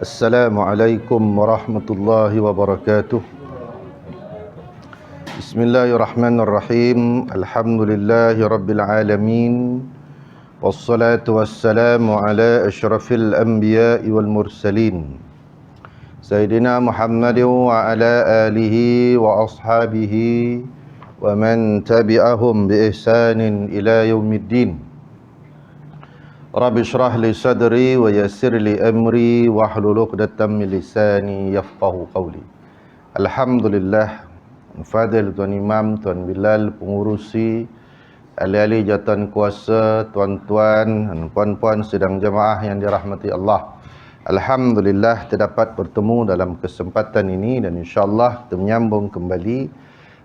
Assalamualaikum warahmatullahi wabarakatuh. Bismillahirrahmanirrahim. Alhamdulillahi rabbil alamin. Wassalatu wassalamu ala asyrafil anbiya'i wal mursalin Sayyidina Muhammadin wa ala alihi wa ashabihi wa man tabi'ahum bi ihsanin ila yaumiddin. Rabbi syrah li sadri wa yassir li amri wa hlul 'uqdatam min lisani yafqahu qawli. Alhamdulillah, Fadil Tuan Imam, Tuan Bilal, pengurusi, ahli-ahli jawatan kuasa, tuan-tuan dan puan-puan sidang jemaah yang dirahmati Allah. Alhamdulillah terdapat bertemu dalam kesempatan ini dan insya-Allah kita menyambung kembali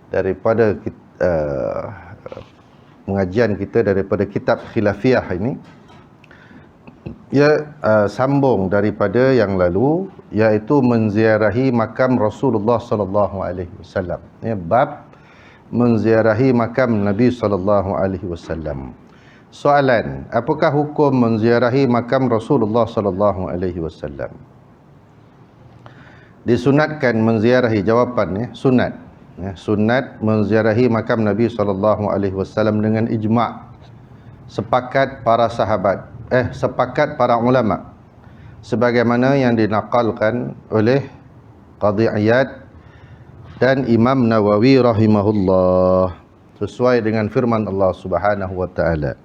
daripada pengajian kita daripada kitab Khilafiyah ini. Sambung daripada yang lalu, iaitu menziarahi makam Rasulullah sallallahu alaihi wasallam. Bab menziarahi makam Nabi sallallahu alaihi wasallam. Soalan, apakah hukum menziarahi makam Rasulullah sallallahu alaihi wasallam? Disunatkan menziarahi, jawapannya sunat. Sunat menziarahi makam Nabi sallallahu alaihi wasallam dengan ijma', sepakat para sahabat, sepakat para ulama, sebagaimana yang dinaqalkan oleh Qadhi Iyad dan Imam Nawawi rahimahullah, sesuai dengan firman Allah Subhanahu wa taala.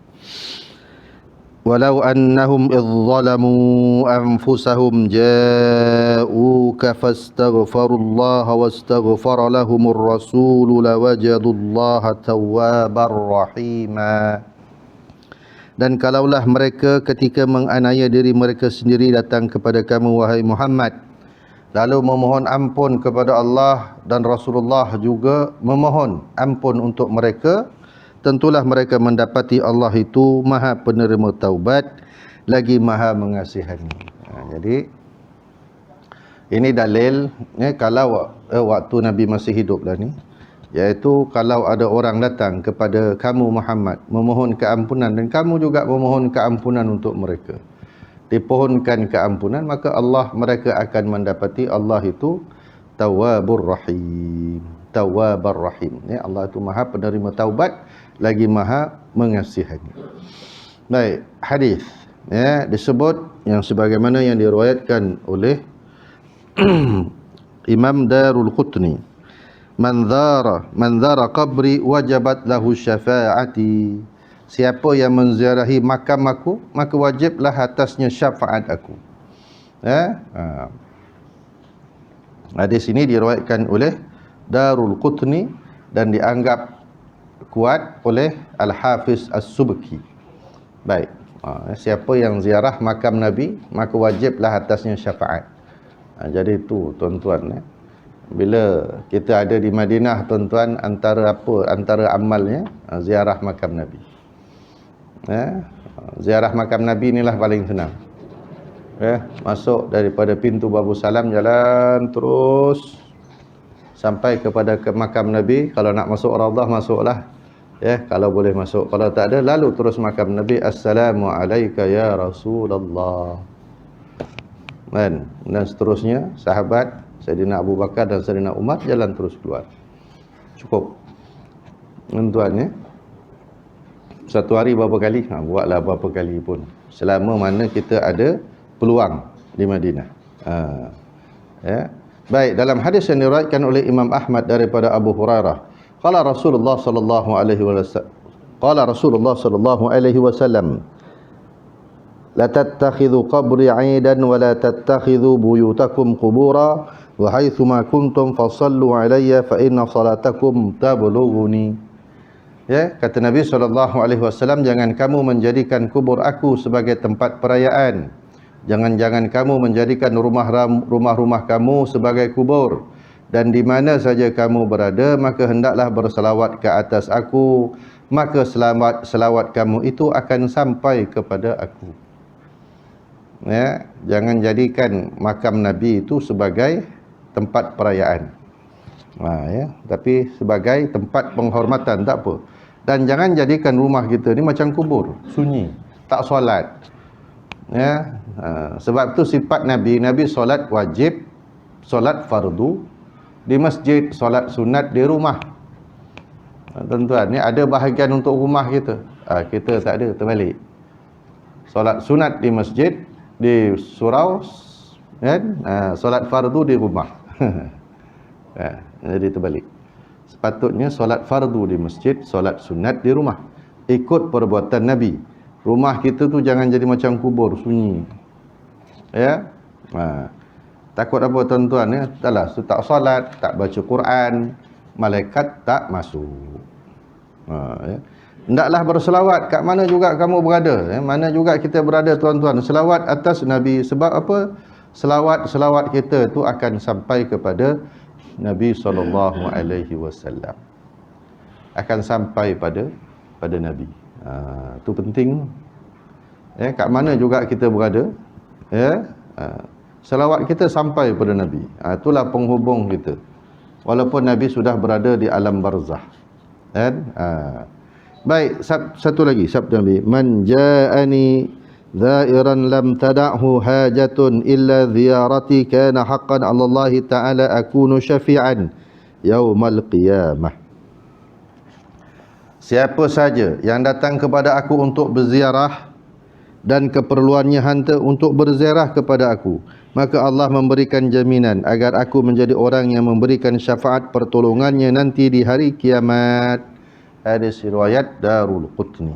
Walau annahum idh zalamu anfusahum ja'uka fastaghfirullaha wastaghfara lahumur rasul lawajadullaha tawwabar rahima. Dan kalaulah mereka ketika menganiaya diri mereka sendiri datang kepada kamu wahai Muhammad, lalu memohon ampun kepada Allah dan Rasulullah juga memohon ampun untuk mereka, tentulah mereka mendapati Allah itu Maha penerima taubat lagi Maha mengasihani. Jadi ini dalil kalau waktu Nabi masih hidup lah ni, iaitu kalau ada orang datang kepada kamu Muhammad memohon keampunan dan kamu juga memohon keampunan untuk mereka, dipohonkan keampunan, maka mereka akan mendapati Allah itu Tawwabur Rahim. Tawwabar Rahim. Allah itu Maha penerima taubat lagi Maha mengasihani. Baik, hadis disebut yang sebagaimana yang diriwayatkan oleh Imam Darul Qutni. Man dhara qabri wajabat lahu syafa'ati. Siapa yang menziarahi makam aku, maka wajiblah atasnya syafaat aku. Hadis ini diriwayatkan oleh Darul Qutni dan dianggap kuat oleh Al-Hafiz As-Subki. Baik, siapa yang ziarah makam Nabi, maka wajiblah atasnya syafaat. Jadi itu tuan-tuan, bila kita ada di Madinah tuan-tuan, antara amalnya ziarah makam Nabi. Ziarah makam Nabi inilah paling senang. Masuk daripada pintu Babu Salam, jalan terus sampai kepada makam Nabi. Kalau nak masuk Raudhah, masuklah. Kalau boleh masuk. Kalau tak ada, lalu terus makam Nabi. Assalamualaikum ya Rasulullah. Dan seterusnya sahabat Sayyidina Abu Bakar dan Sayyidina Umar jalan terus keluar. Cukup. Tuan-tuan, satu hari berapa kali? Buatlah berapa kali pun, selama mana kita ada peluang di Madinah. Baik, dalam hadis yang diriwayatkan oleh Imam Ahmad daripada Abu Hurairah, qala Rasulullah sallallahu alaihi wasallam, la tattakhidhu qabri 'aidan wa la tattakhidhu buyutakum qubura wa haitsuma kuntum fasallu alayya fa inna salatakum tablughuni. Kata Nabi SAW, jangan kamu menjadikan kubur aku sebagai tempat perayaan. Jangan kamu menjadikan rumah-rumah kamu sebagai kubur. Dan di mana saja kamu berada, maka hendaklah berselawat ke atas aku, maka selawat kamu itu akan sampai kepada aku. Jangan jadikan makam Nabi itu sebagai tempat perayaan, tapi sebagai tempat penghormatan, tak apa. Dan jangan jadikan rumah kita ni macam kubur, sunyi, tak solat. Ya, sebab tu sifat Nabi solat wajib, solat fardu di masjid, solat sunat di rumah. Tuan-tuan, ni ada bahagian untuk rumah kita. Kita tak ada, terbalik. Solat sunat di masjid, di surau, kan? Solat fardu di rumah. Jadi terbalik. Sepatutnya solat fardu di masjid, solat sunat di rumah. Ikut perbuatan Nabi. Rumah kita tu jangan jadi macam kubur, sunyi. Ya. Takut apa tuan-tuan ya? Taklah, tak solat, tak baca Quran, malaikat tak masuk. Ya. Hendaklah berselawat kat mana juga kamu berada, ya. Mana juga kita berada tuan-tuan, selawat atas Nabi. Sebab apa? Selawat kita tu akan sampai kepada Nabi SAW. Akan sampai pada Nabi. Tu penting. Ya, kat mana juga kita berada, ya, selawat kita sampai pada Nabi. Itulah penghubung kita. Walaupun Nabi sudah berada di alam barzah. Kan? Baik, satu lagi sabda Nabi, man ja'ani zairan lam tada'hu hajatun illa ziyarati kana haqqan 'ala Allah ta'ala akunu syafi'an yaumal qiyamah. Siapa saja yang datang kepada aku untuk berziarah dan keperluannya hantar untuk berziarah kepada aku, maka Allah memberikan jaminan agar aku menjadi orang yang memberikan syafaat pertolongannya nanti di hari kiamat. Hadis riwayat Darul Qutni.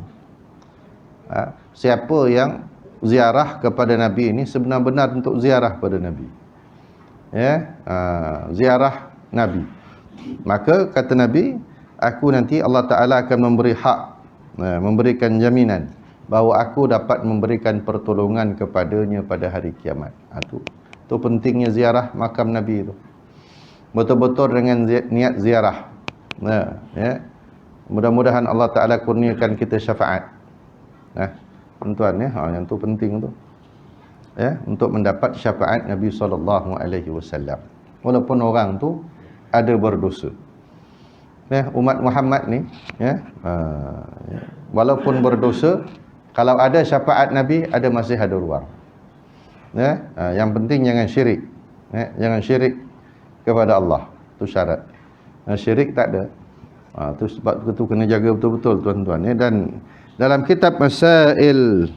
Siapa yang ziarah kepada Nabi ini sebenar-benar untuk ziarah pada Nabi, ya, ziarah Nabi, maka kata Nabi, aku nanti Allah Ta'ala akan memberi hak, memberikan jaminan bahawa aku dapat memberikan pertolongan kepadanya pada hari kiamat. Itu pentingnya ziarah makam Nabi itu. Betul-betul dengan niat ziarah. Ya. Mudah-mudahan Allah Ta'ala kurniakan kita syafaat. Tuan-tuan, ya, yang tu penting tu. Ya, untuk mendapat syafaat Nabi SAW. Walaupun orang tu ada berdosa. Ya, umat Muhammad ni, ya, walaupun berdosa, kalau ada syafaat Nabi, masih ada ruang. Ya, yang penting jangan syirik. Ya, jangan syirik kepada Allah. Itu syarat. Syirik tak ada. Itu sebab itu kena jaga betul-betul tuan-tuan, ya. Dan dalam kitab Masail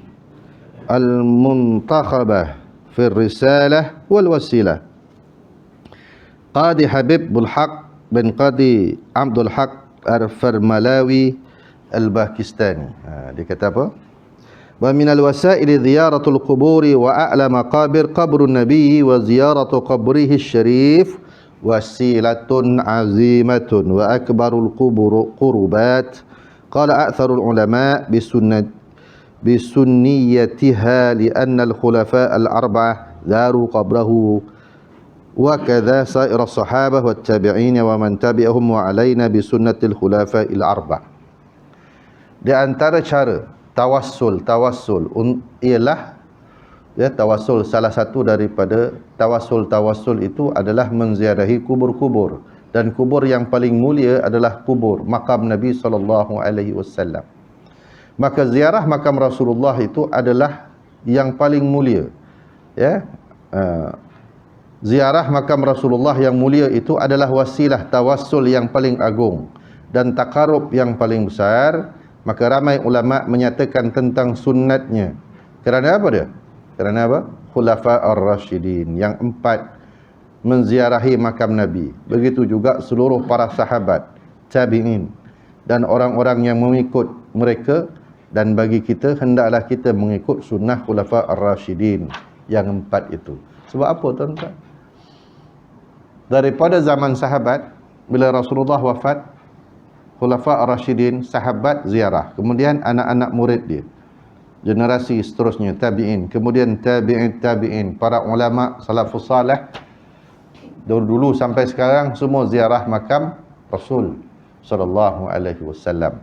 Al-Muntakhabah fi Risalah wal Wasilah, Qadi Habib Bul Haq bin Qadi Abdul Haq Al-Farmalawi Al-Pakistani. Dia kata apa? Wa minal wasaili ziyaratul quburi wa a'la maqabir qabrun nabiy wa ziyaratu qabrihi syarif wasilatun azimatun wa akbarul qurubat. Qala aktharul ulama bisunniyatiha li'anna al-khulafa al-arba'ah zaru qabrahu wa kadza sa'ir as-sahabah wat tabi'in wa man tabi'ahum wa alaina bi sunnatil khulafa al-arba'. Di antara cara tawassul ialah, ya, tawassul, salah satu daripada tawassul itu adalah menziarahi kubur-kubur, dan kubur yang paling mulia adalah kubur makam Nabi SAW. Maka ziarah makam Rasulullah itu adalah yang paling mulia, ya. Ziarah makam Rasulullah yang mulia itu adalah wasilah tawassul yang paling agung dan takarub yang paling besar. Maka ramai ulama menyatakan tentang sunnatnya. Kerana apa dia? Kerana apa? Khulafa ar-Rashidin yang 4 menziarahi makam Nabi. Begitu juga seluruh para sahabat, tabi'in dan orang-orang yang mengikut mereka. Dan bagi kita, hendaklah kita mengikut sunnah Khulafa ar-Rashidin yang 4 itu. Sebab apa tuan-tuan? Daripada zaman sahabat, bila Rasulullah wafat, Khulafa ar-Rashidin, sahabat ziarah. Kemudian anak-anak murid dia, generasi seterusnya, tabi'in. Kemudian tabi'in, para ulama salafus salih dulu sampai sekarang semua ziarah makam Rasul sallallahu alaihi wasallam.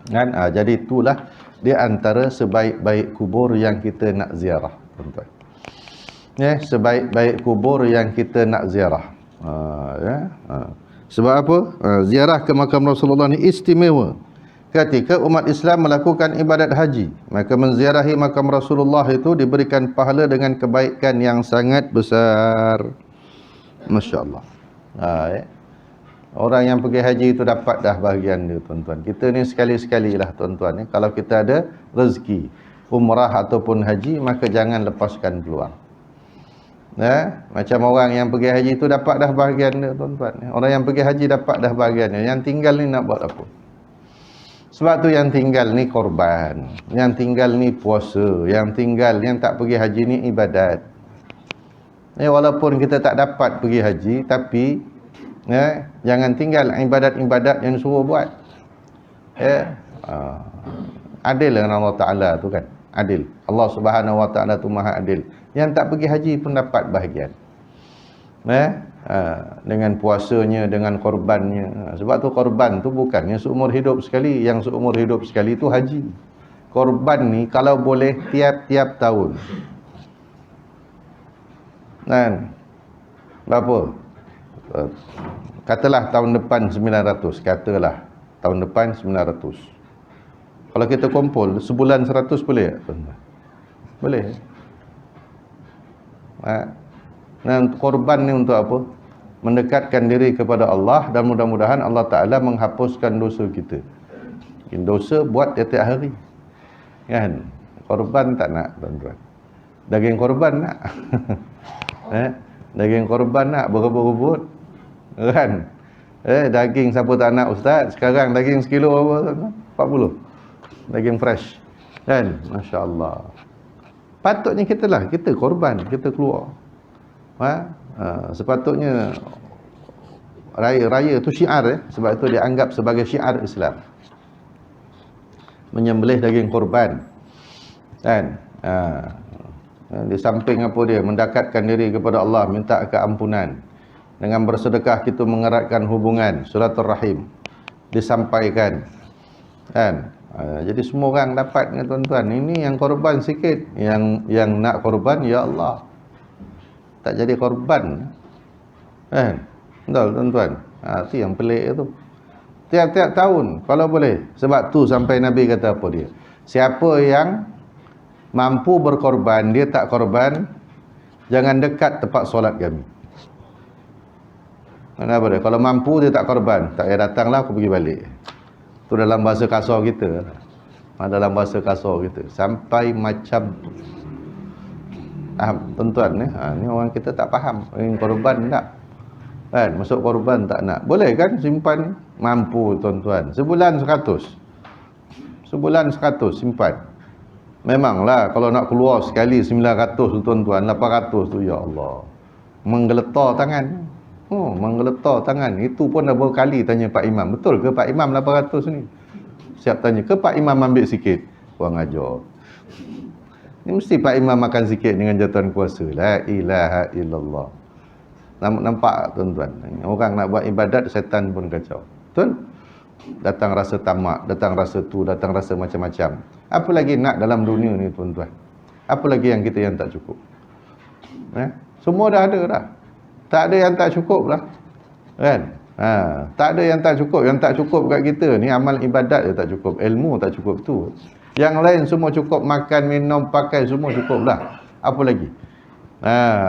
Kan? Jadi itulah di antara sebaik-baik kubur yang kita nak ziarah, tuan-tuan. Ya, sebaik-baik kubur yang kita nak ziarah. Sebab apa? Ziarah ke makam Rasulullah ni istimewa. ketika umat Islam melakukan ibadat haji, maka menziarahi makam Rasulullah itu diberikan pahala dengan kebaikan yang sangat besar. Masya Allah. Orang yang pergi haji itu dapat dah bahagian dia, tuan-tuan. Kita ni sekali-sekali lah, tuan-tuan. Kalau kita ada rezeki umrah ataupun haji, maka jangan lepaskan peluang. Macam orang yang pergi haji itu dapat dah bahagian dia, tuan-tuan. Orang yang pergi haji dapat dah bahagian dia. Yang tinggal ni nak buat apa? Sebab tu yang tinggal ni korban, yang tinggal ni puasa, yang tinggal, yang tak pergi haji ni ibadat. Walaupun kita tak dapat pergi haji, tapi jangan tinggal ibadat-ibadat yang suruh buat. Adil dengan Allah Ta'ala tu kan. Adil. Allah Subhanahu Wa Ta'ala tu maha adil. Yang tak pergi haji pun dapat bahagian. Dengan puasanya, dengan korbannya. Sebab tu korban tu bukannya seumur hidup sekali. Yang seumur hidup sekali tu haji. Korban ni kalau boleh tiap-tiap tahun. Berapa? Katalah tahun depan 900. Katalah tahun depan 900. Kalau kita kumpul sebulan 100 boleh tak? Boleh. Dan korban ni untuk apa? Mendekatkan diri kepada Allah, dan mudah-mudahan Allah Ta'ala menghapuskan dosa kita. Dosa buat tiap-tiap hari. Kan? Korban tak nak, tuan-tuan. Daging korban nak. Daging korban nak berebut-rebut. Kan? Daging siapa tak nak, ustaz? Sekarang daging sekilo apa? 40. Daging fresh. Kan? Masya Allah. Patutnya kita korban, kita keluar. Sepatutnya raya tu syiar, sebab itu dianggap sebagai syiar Islam. Menyembelih daging korban. Kan? Di samping apa dia? Mendekatkan diri kepada Allah, minta keampunan. Dengan bersedekah kita mengeratkan hubungan, silaturahim disampaikan. Kan? Jadi semua orang dapat, tuan-tuan. Ini yang korban sikit, yang nak korban, ya Allah, tak jadi korban. Betul, tuan-tuan. Itu yang pelik itu. Tiap-tiap tahun kalau boleh. Sebab tu sampai Nabi kata apa dia? Siapa yang mampu berkorban, dia tak korban, jangan dekat tempat solat kami. Kenapa dia? Kalau mampu dia tak korban, tak payah datanglah, aku pergi balik. Itu dalam bahasa kasar kita. Dalam bahasa kasar kita. Sampai macam tu. Tuan-tuan ni orang kita tak faham. Korban tak. Kan? Masuk korban tak nak. Boleh kan simpan? Mampu, tuan-tuan. Sebulan 100. Sebulan 100 simpan. Memanglah kalau nak keluar sekali 900 tu, tuan-tuan, 800 tu, ya Allah, menggeletar tangan. Menggeletar tangan. Itu pun dah berkali tanya Pak Imam, betul ke Pak Imam 800 ni? Siap tanya, ke Pak Imam ambil sikit? Kurang ajar. Ni mesti Pak Imam makan sikit dengan jatuhan kuasa. La ilaha illallah. Nampak, tuan-tuan? Orang nak buat ibadat, setan pun kacau. Betul? Datang rasa tamak, datang rasa tu, datang rasa macam-macam. Apa lagi nak dalam dunia ni, tuan-tuan? Apa lagi yang kita yang tak cukup? Semua dah ada dah. Tak ada yang tak cukup lah. Kan? Tak ada yang tak cukup. Yang tak cukup kat kita ni amal ibadat je tak cukup. Ilmu tak cukup tu. Yang lain semua cukup. Makan, minum, pakai semua cukup lah. Apa lagi?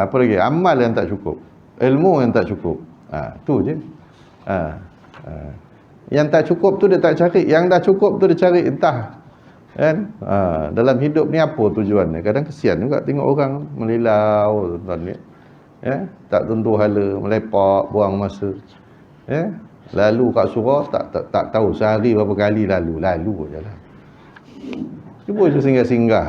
Apa lagi? Amal yang tak cukup. Ilmu yang tak cukup. Tu je. Yang tak cukup tu dia tak cari. Yang dah cukup tu dia cari entah. Kan? Dalam hidup ni apa tujuannya? Kadang kesian juga tengok orang melilau, tuan-tuan ni. Tak tentu hala, melepak, buang masa. Lalu kat surau tak tahu sehari berapa kali lalu je lah. Cuba je singgah-singgah.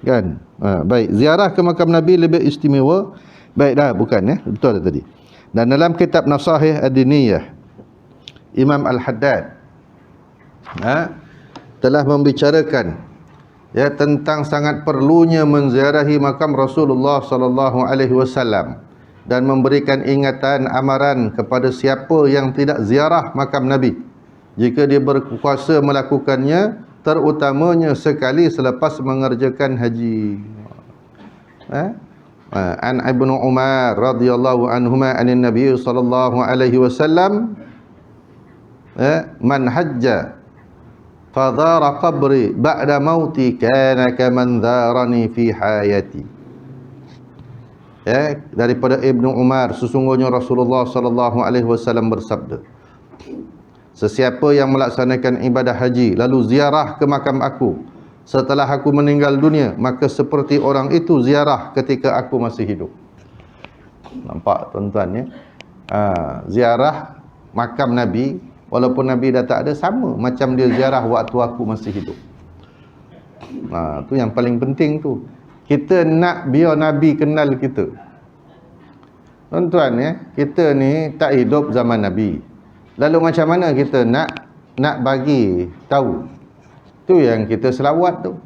Kan? Baik, ziarah ke makam Nabi lebih istimewa. Baik dah, bukan betul tadi. Dan dalam kitab Nasahih Ad-Diniyah, Imam Al-Haddad telah membicarakan tentang sangat perlunya menziarahi makam Rasulullah sallallahu alaihi wasallam, dan memberikan ingatan amaran kepada siapa yang tidak ziarah makam Nabi, jika dia berkuasa melakukannya, terutamanya sekali selepas mengerjakan haji. An Ibnu Umar radhiyallahu anhuma anin Nabi sallallahu alaihi wasallam man hajja fadhara qabri ba'da mauti kana kaman dharani fi hayati. Ya, daripada Ibnu Umar, sesungguhnya Rasulullah sallallahu alaihi wasallam bersabda, sesiapa yang melaksanakan ibadah haji lalu ziarah ke makam aku setelah aku meninggal dunia, maka seperti orang itu ziarah ketika aku masih hidup. Nampak tuan-tuan ya? Ziarah makam Nabi walaupun Nabi dah tak ada, sama macam dia ziarah waktu aku masih hidup. Tu yang paling penting tu. Kita nak biar Nabi kenal kita. Tuan-tuan ya, kita ni tak hidup zaman Nabi. Lalu macam mana kita nak bagi tahu? Tu yang kita selawat tu.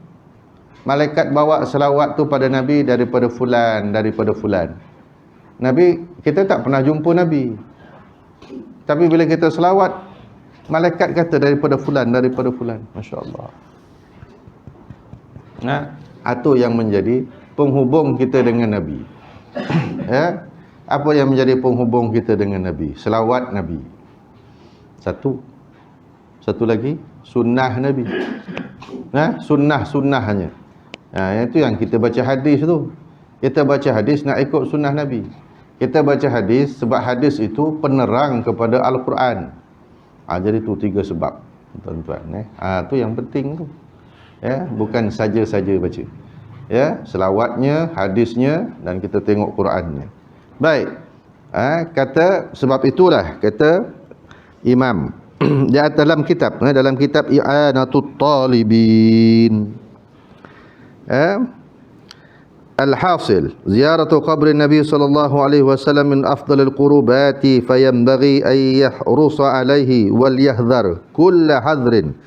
Malaikat bawa selawat tu pada Nabi daripada fulan. Nabi, kita tak pernah jumpa Nabi. Tapi bila kita selawat, malaikat kata daripada fulan. Masya Allah. Itu yang menjadi penghubung kita dengan Nabi. Ya? Apa yang menjadi penghubung kita dengan Nabi? Selawat Nabi. Satu lagi, sunnah Nabi. Sunnah-sunnahnya. Itu yang kita baca hadis tu. Kita baca hadis nak ikut sunnah Nabi. Kita baca hadis sebab hadis itu penerang kepada Al-Quran. Jadi tu 3 sebab, tuan-tuan. Tu yang penting tu. Ya, bukan saja-saja baca. Ya, selawatnya, hadisnya, dan kita tengok Qurannya. Baik. Kata sebab itulah kata Imam di dalam kitab I'anatul Talibin. Al-hasil, ziyaratu qabri Nabi sallallahu alaihi wasallam min afdalil qurubati fayanbaghi an yahrusa alaihi wal yahdhar kull hadrin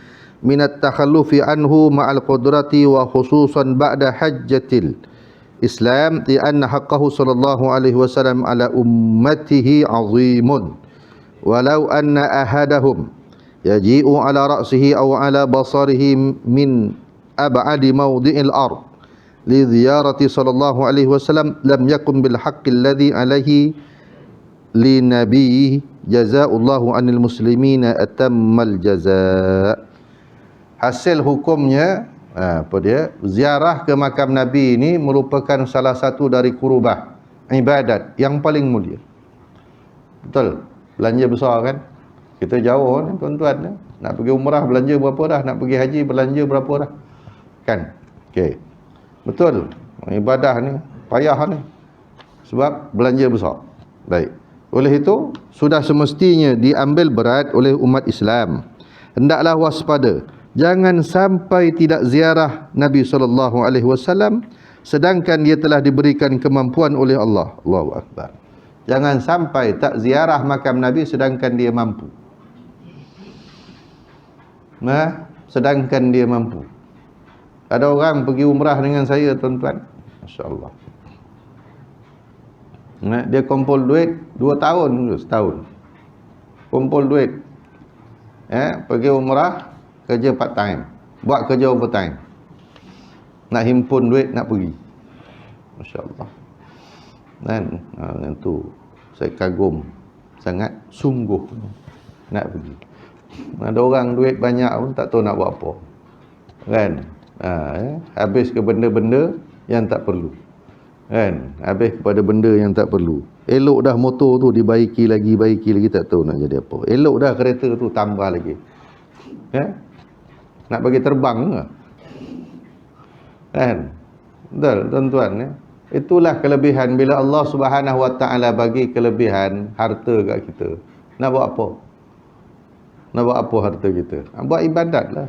min at-takhallufi anhu ma'al qudrati wa khususan ba'da hajjatil Islam li anna haqqahu sallallahu alaihi wasallam ala ummatihi azimun walau anna ahadahum yaji'u ala ra'sihi aw ala basarihi min ab'adi mawdi'il ard li ziyarati sallallahu alaihi wasallam lam yakun bil haqqi alladhi alaihi li nabiyyi jazaa'ullahu anil muslimina atammal jazaa'. Hasil hukumnya apa dia? Ziarah ke makam Nabi ini merupakan salah satu dari kurubah ibadat yang paling mulia. Betul, belanja besar kan? Kita jauh ni tuan-tuan, nak pergi umrah belanja berapa dah, nak pergi haji belanja berapa dah, kan? Okey. Betul, ibadah ni payah ni sebab belanja besar. Baik, oleh itu sudah semestinya diambil berat oleh umat Islam. Hendaklah waspada, jangan sampai tidak ziarah Nabi SAW sedangkan dia telah diberikan kemampuan oleh Allah. Allahu Akbar. Jangan sampai tak ziarah makam Nabi sedangkan dia mampu. Sedangkan dia mampu. Ada orang pergi umrah dengan saya, tuan-tuan. Masya-Allah. Dia kumpul duit 2 tahun, setahun. Kumpul duit. Pergi umrah, kerja part time, buat kerja overtime. Nak himpun duit, nak pergi. Masya-Allah. Dan itu saya kagum sangat, sungguh nak pergi. Ada orang duit banyak pun tak tahu nak buat apa. Kan? Habis ke benda-benda yang tak perlu. Kan? Habis kepada benda yang tak perlu. Elok dah motor tu baiki lagi tak tahu nak jadi apa. Elok dah kereta tu tambah lagi. Nak bagi terbang ke? Kan? Betul, tuan-tuan. Itulah kelebihan bila Allah Subhanahu Wa Taala bagi kelebihan harta kat kita. Nak buat apa? Nak buat apa harta kita? Buat ibadat lah.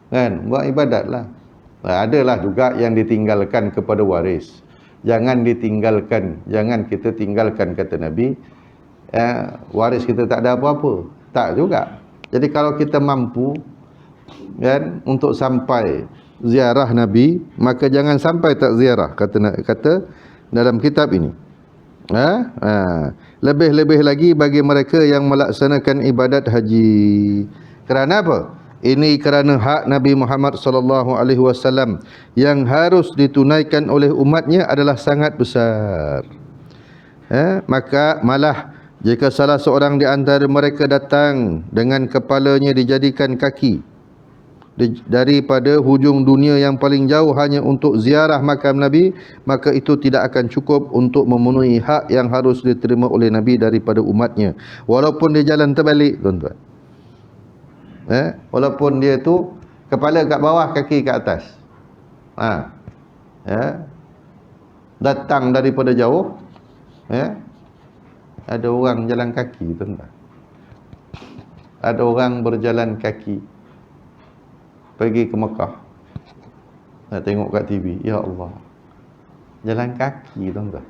Kan? Buat ibadat lah. Adalah juga yang ditinggalkan kepada waris. Jangan ditinggalkan, jangan kita tinggalkan, kata Nabi, waris kita tak ada apa-apa. Tak juga. Jadi kalau kita mampu kan untuk sampai ziarah Nabi, maka jangan sampai tak ziarah, kata dalam kitab ini. Lebih-lebih lagi bagi mereka yang melaksanakan ibadat haji. Kerana apa? Ini kerana hak Nabi Muhammad sallallahu alaihi wasallam yang harus ditunaikan oleh umatnya adalah sangat besar. Maka malah jika salah seorang di antara mereka datang dengan kepalanya dijadikan kaki, daripada hujung dunia yang paling jauh hanya untuk ziarah makam Nabi, maka itu tidak akan cukup untuk memenuhi hak yang harus diterima oleh Nabi daripada umatnya, walaupun dia jalan terbalik, tuan-tuan. Walaupun dia tu kepala kat bawah, kaki kat atas. Datang daripada jauh, ada orang jalan kaki, tuan-tuan. Ada orang berjalan kaki pergi ke Mekah. Nak tengok kat TV, ya Allah, jalan kaki, tuan-tuan.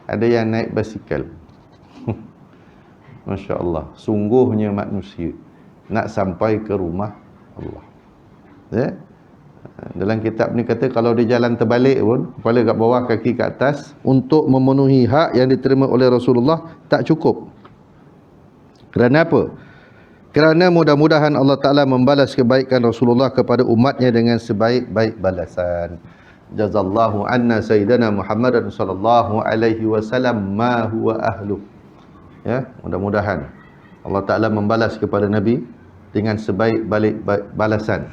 Ada yang naik basikal. Masya Allah, sungguhnya manusia nak sampai ke rumah Allah. Dalam kitab ni kata kalau dia jalan terbalik pun, kepala kat bawah, kaki kat atas, untuk memenuhi hak yang diterima oleh Rasulullah tak cukup. Kerana apa? Kerana mudah-mudahan Allah Ta'ala membalas kebaikan Rasulullah kepada umatnya dengan sebaik-baik balasan. Jazallahu anna Sayyidina Muhammadan sallallahu alaihi wasallam ma huwa ahlu. Mudah-mudahan Allah Ta'ala membalas kepada Nabi dengan sebaik-baik balasan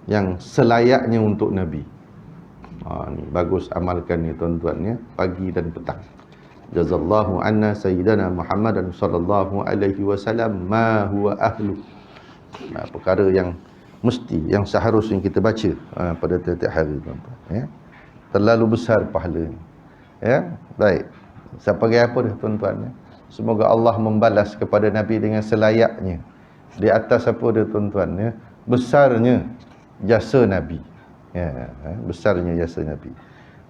yang selayaknya untuk Nabi. Ni bagus, amalkan ni tuan-tuan, pagi dan petang. Jazallahu anna Sayyidina Muhammadan sallallahu alaihi wasallam ma huwa ahlu. Perkara yang mesti, yang seharusnya kita baca pada tiap-tiap hari, tuan-tuan. Terlalu besar pahala ni. Baik. Sebagai apa dah, tuan-tuan? Semoga Allah membalas kepada Nabi dengan selayaknya. Di atas apa dia, tuan-tuan? Besarnya jasa Nabi. Besarnya jasa Nabi.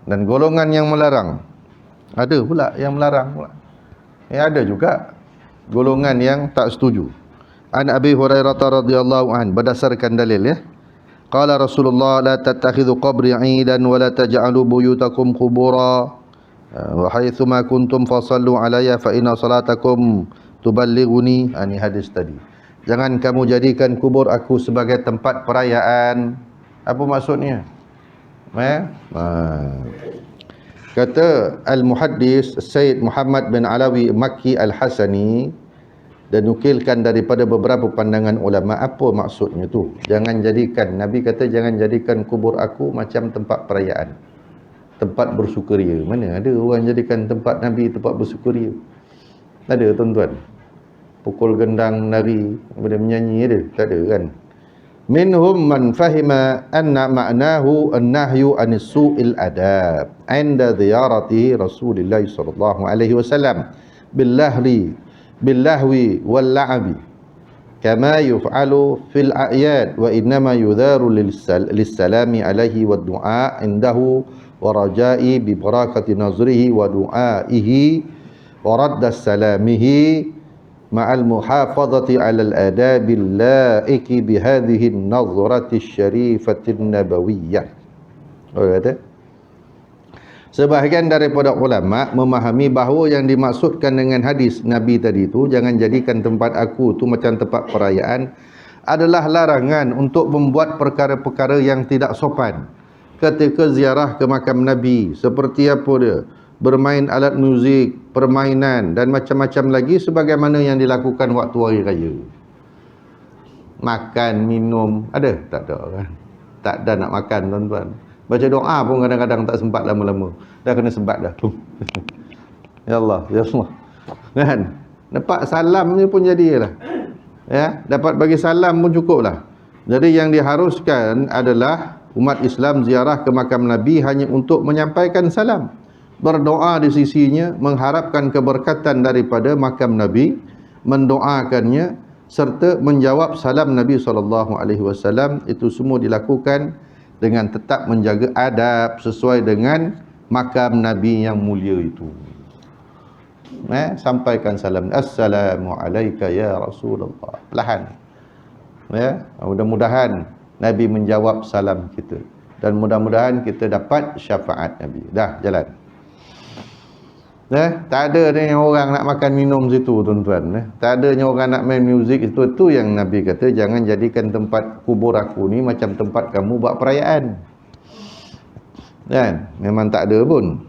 Dan golongan yang melarang, ada pula yang melarang pula. Ada juga golongan yang tak setuju. An Abi Hurairah radhiyallahu an, berdasarkan dalil, qala Rasulullah la tattakhidhu qabri 'idan wa la taj'alu buyutakum qubura wa haitsu ma kuntum fasallu alayya fa inna salatakum tuballighuni. Ini hadis tadi. Jangan kamu jadikan kubur aku sebagai tempat perayaan. Apa maksudnya? Kata Al-Muhaddis Sayyid Muhammad bin Alawi Makki Al-Hasani, dan nukilkan daripada beberapa pandangan ulama, apa maksudnya tu? Jangan jadikan, Nabi kata jangan jadikan kubur aku macam tempat perayaan, tempat bersukaria. Mana ada orang jadikan tempat Nabi tempat bersukaria? Ada, tuan-tuan? Pukul gendang, nari, kemudian menyanyi, ada? Tak ada, kan? Minhum man fahima anna ma'nahu an-nahyu anis su'il adab 'inda ziyarati Rasulillah sallallahu alaihi wasallam billahwi wal la'bi kama yuf'alu fil a'yad, wa innama yudharu lis-salami alaihi wad du'a indahu wa raja'i bi barakati nazrihi wa du'aihi wa radda salamihi ma'al muhafazati 'alal adabil la'iki bihadhihi an-nazrati asy-syarifati an-nabawiyyah. Kata sebahagian daripada ulama memahami bahawa yang dimaksudkan dengan hadis Nabi tadi itu, jangan jadikan tempat aku tu macam tempat perayaan, adalah larangan untuk membuat perkara-perkara yang tidak sopan ketika ziarah ke makam Nabi. Seperti apa dia? Bermain alat muzik, permainan dan macam-macam lagi sebagaimana yang dilakukan waktu hari raya. Makan, minum, ada? Tak ada, kan? Tak ada nak makan, tuan-tuan. Baca doa pun kadang-kadang tak sempat lama-lama. Dah kena sebat dah. Ya Allah, ya Allah. Kan? Dapat salam ni pun jadilah. Dapat bagi salam pun cukuplah. Jadi yang diharuskan adalah umat Islam ziarah ke makam Nabi hanya untuk menyampaikan salam, berdoa di sisinya, mengharapkan keberkatan daripada makam Nabi, mendoakannya serta menjawab salam Nabi SAW. Itu semua dilakukan dengan tetap menjaga adab sesuai dengan makam Nabi yang mulia itu. Sampaikan salam, assalamu alayka ya Rasulullah, perlahan. Mudah-mudahan Nabi menjawab salam kita, dan mudah-mudahan kita dapat syafaat Nabi. Dah, jalan. Tak ada ni orang nak makan minum situ, tuan-tuan. Tak ada ni orang nak main muzik itu. Itu yang Nabi kata, jangan jadikan tempat kubur aku ni macam tempat kamu buat perayaan. Kan? Memang tak ada pun.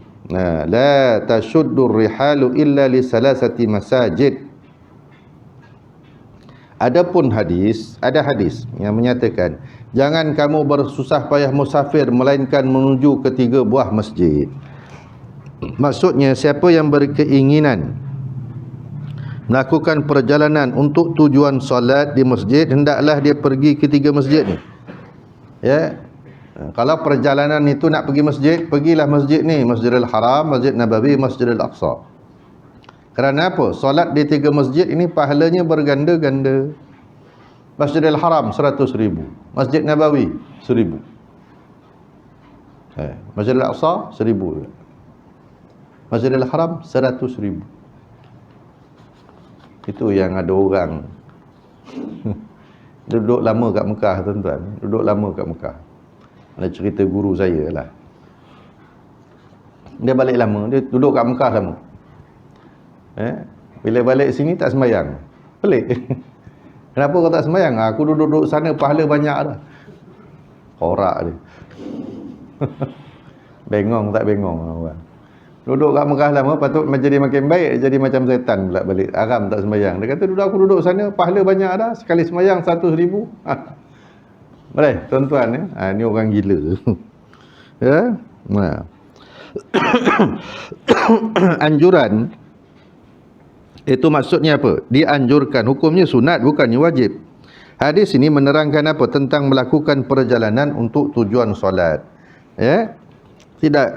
La tashuddur rihalu illa li salasati masajid Adapun hadis, ada hadis yang menyatakan jangan kamu bersusah payah musafir melainkan menuju ketiga buah masjid. Maksudnya siapa yang berkeinginan melakukan perjalanan untuk tujuan solat di masjid, hendaklah dia pergi ketiga masjid ni. Ya. Kalau perjalanan itu nak pergi masjid, pergilah masjid ni, Masjidil Haram, Masjid Nabawi, Masjidil Aqsa. Kerana apa? Solat di tiga masjid ini pahalanya berganda-ganda. Masjidil Haram 100,000, Masjid Nabawi 1,000, Masjidil Aqsa 1,000, Masjidil Haram 100,000. Itu yang ada orang duduk lama kat Mekah, tuan-tuan. Duduk lama kat Mekah. Ada cerita guru saya lah. Dia balik lama, dia duduk kat Mekah lama. Bila balik sini tak sembahyang. Pelik. Kenapa kau tak sembahyang? Aku duduk sana pahala banyak dah. Korak dia. Bengong tak bengong orang. Duduk kat Mekah lama, patut jadi makin baik, jadi macam setan pula balik. Haram tak sembahyang. Dia kata aku duduk sana pahala banyak dah. Sekali sembahyang 100,000. Boleh, tuan-tuan ya. Ni orang gila. Ya. Nah. Anjuran itu maksudnya apa? Dianjurkan, hukumnya sunat bukannya wajib. Hadis ini menerangkan apa? Tentang melakukan perjalanan untuk tujuan solat. Ya. Tidak,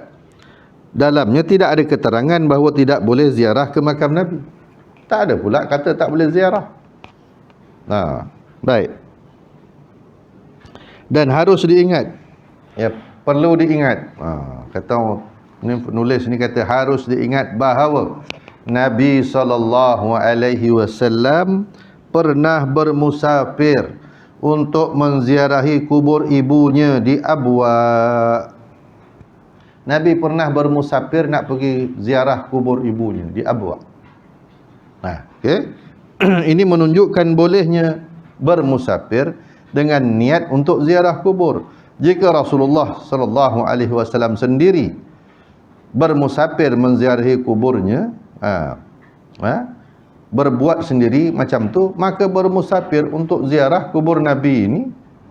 dalamnya tidak ada keterangan bahawa tidak boleh ziarah ke makam Nabi. Tak ada pula kata tak boleh ziarah. Baik. Dan harus diingat. Ya, perlu diingat. Kata ni penulis ni kata harus diingat bahawa Nabi SAW pernah bermusafir untuk menziarahi kubur ibunya di Abwa. Nabi pernah bermusafir nak pergi ziarah kubur ibunya di Abwa. Okay. Ini menunjukkan bolehnya bermusafir dengan niat untuk ziarah kubur. Jika Rasulullah SAW sendiri bermusafir menziarahi kuburnya, berbuat sendiri macam tu, maka bermusafir untuk ziarah kubur Nabi ini,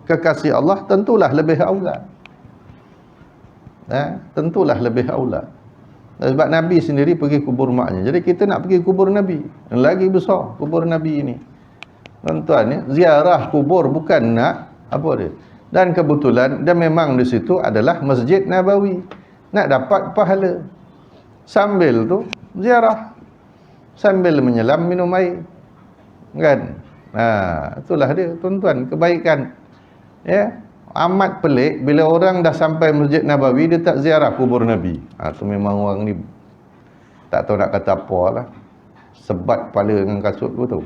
kekasih Allah, tentulah lebih aula. Tentulah lebih aula. Sebab Nabi sendiri pergi kubur maknya. Jadi kita nak pergi kubur Nabi, yang lagi besar kubur Nabi ini. Tuan-tuan ya, ziarah kubur bukan nak apa dia. Dan kebetulan dan memang di situ adalah Masjid Nabawi. Nak dapat pahala. Sambil tu ziarah, sambil menyelam minum air. Kan? Itulah dia tuan-tuan, kebaikan. Ya. Amat pelik bila orang dah sampai Masjid Nabawi dia tak ziarah kubur Nabi. Tu memang orang ni tak tahu nak kata apa lah. Sebat kepala dengan kasut tu.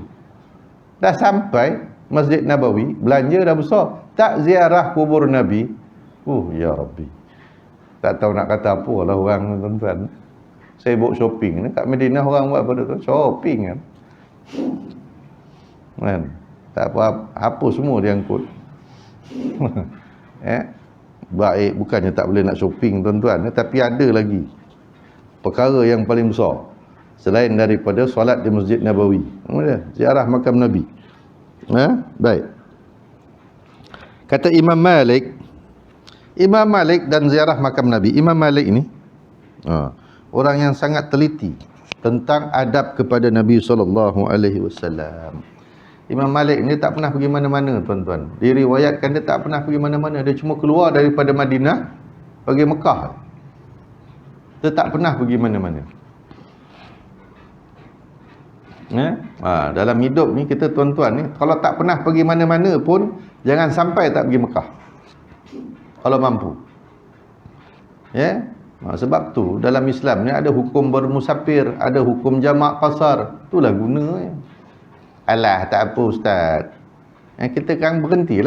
Dah sampai Masjid Nabawi, belanja dah besar, tak ziarah kubur Nabi. Ya Rabbi. Tak tahu nak kata apa lah orang, tuan-tuan. Saya buat shopping. Kat Madinah orang buat apa tu? Shopping kan. Tak apa, apa semua dia angkut. Baik, bukannya tak boleh nak shopping, tuan-tuan, tapi ada lagi perkara yang paling besar selain daripada solat di Masjid Nabawi, ziarah makam Nabi. Baik. Kata Imam Malik dan ziarah makam Nabi. Imam Malik ini orang yang sangat teliti tentang adab kepada Nabi SAW. Imam Malik ni tak pernah pergi mana-mana, tuan-tuan. Diriwayatkan dia tak pernah pergi mana-mana. Dia cuma keluar daripada Madinah pergi Mekah. Dia tak pernah pergi mana-mana. Dalam hidup ni kita, tuan-tuan ni, kalau tak pernah pergi mana-mana pun, jangan sampai tak pergi Mekah. Kalau mampu. Sebab tu dalam Islam ni ada hukum bermusafir, ada hukum jamak qasar. Itulah guna. Alah, tak apa ustaz. Kita kan berhenti.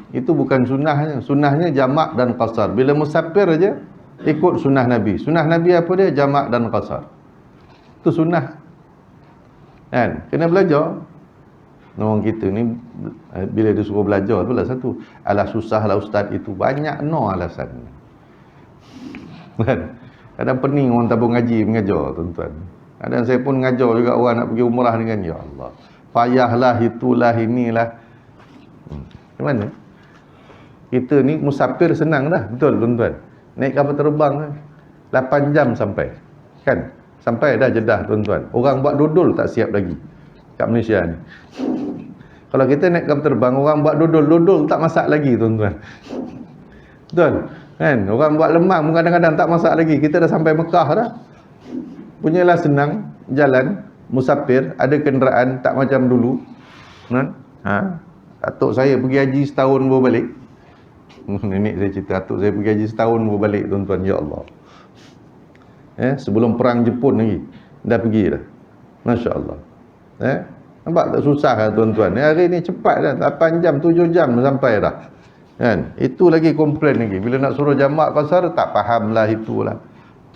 Itu bukan sunnahnya. Sunnahnya jamak dan qasar. Bila musafir aja ikut sunnah Nabi. Sunnah Nabi apa dia? Jamak dan qasar. Itu sunnah. Kan? Kena belajar. Orang kita ni bila dia suruh belajar tu lah satu. Alah susah lah ustaz itu. Banyak alasan. Kan? Kadang pening orang tabung ngaji mengajar, tuan-tuan. Kadang saya pun ngajar juga orang nak pergi umrah dengan, ya Allah, payahlah, itulah, inilah. Gimana? Kita ni musafir senang dah, betul tuan-tuan. Naik kapal terbang 8 jam sampai. Kan? Sampai dah Jeddah tuan-tuan. Orang buat dodol tak siap lagi kat Malaysia ni. Kalau kita naik kapal terbang, orang buat dodol tak masak lagi tuan-tuan. Betul? Kan? Orang buat lemang pun kadang-kadang tak masak lagi. Kita dah sampai Mekah dah. Punyalah senang jalan, musafir, ada kenderaan, tak macam dulu. Kan? Atuk saya pergi haji setahun baru balik. Nenek saya cerita, atuk saya pergi haji setahun baru balik tuan-tuan. Ya Allah. Sebelum perang Jepun lagi dah pergi dah. Masya Allah. Nampak tak susah lah tuan-tuan. Hari ni cepat dah, 8 jam 7 jam sampai dah. Kan? Itu lagi komplain lagi. Bila nak suruh jamak qasar tak faham lah, itulah.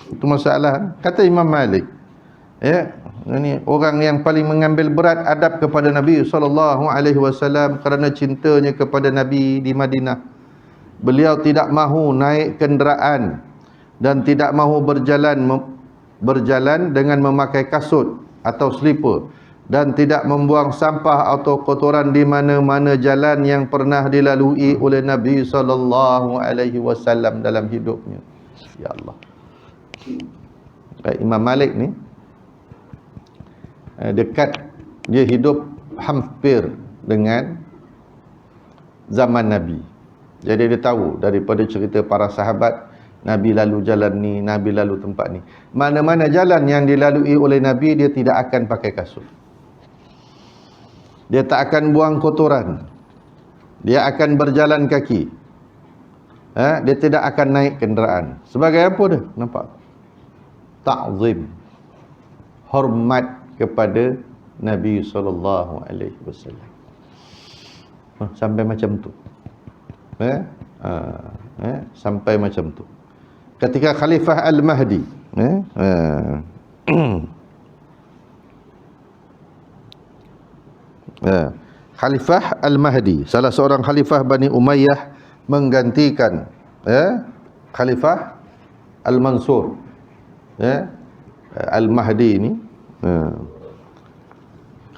Itu masalah. Kata Imam Malik, ini orang yang paling mengambil berat adab kepada Nabi SAW kerana cintanya kepada Nabi di Madinah. Beliau tidak mahu naik kenderaan dan tidak mahu berjalan dengan memakai kasut atau slipper, dan tidak membuang sampah atau kotoran di mana-mana jalan yang pernah dilalui oleh Nabi SAW dalam hidupnya. Ya Allah. Imam Malik ni dekat, dia hidup hampir dengan zaman Nabi. Jadi dia tahu daripada cerita para sahabat, Nabi lalu jalan ni, Nabi lalu tempat ni. Mana-mana jalan yang dilalui oleh Nabi, dia tidak akan pakai kasut. Dia tak akan buang kotoran. Dia akan berjalan kaki. Dia tidak akan naik kenderaan. Sebagai apa dia? Nampak? Ta'zim. Hormat kepada Nabi SAW. Sampai macam tu. Sampai macam tu. Ketika Khalifah Al-Mahdi, Khalifah Al-Mahdi, salah seorang khalifah Bani Umayyah, menggantikan Khalifah Al-Mansur. Al-Mahdi ni,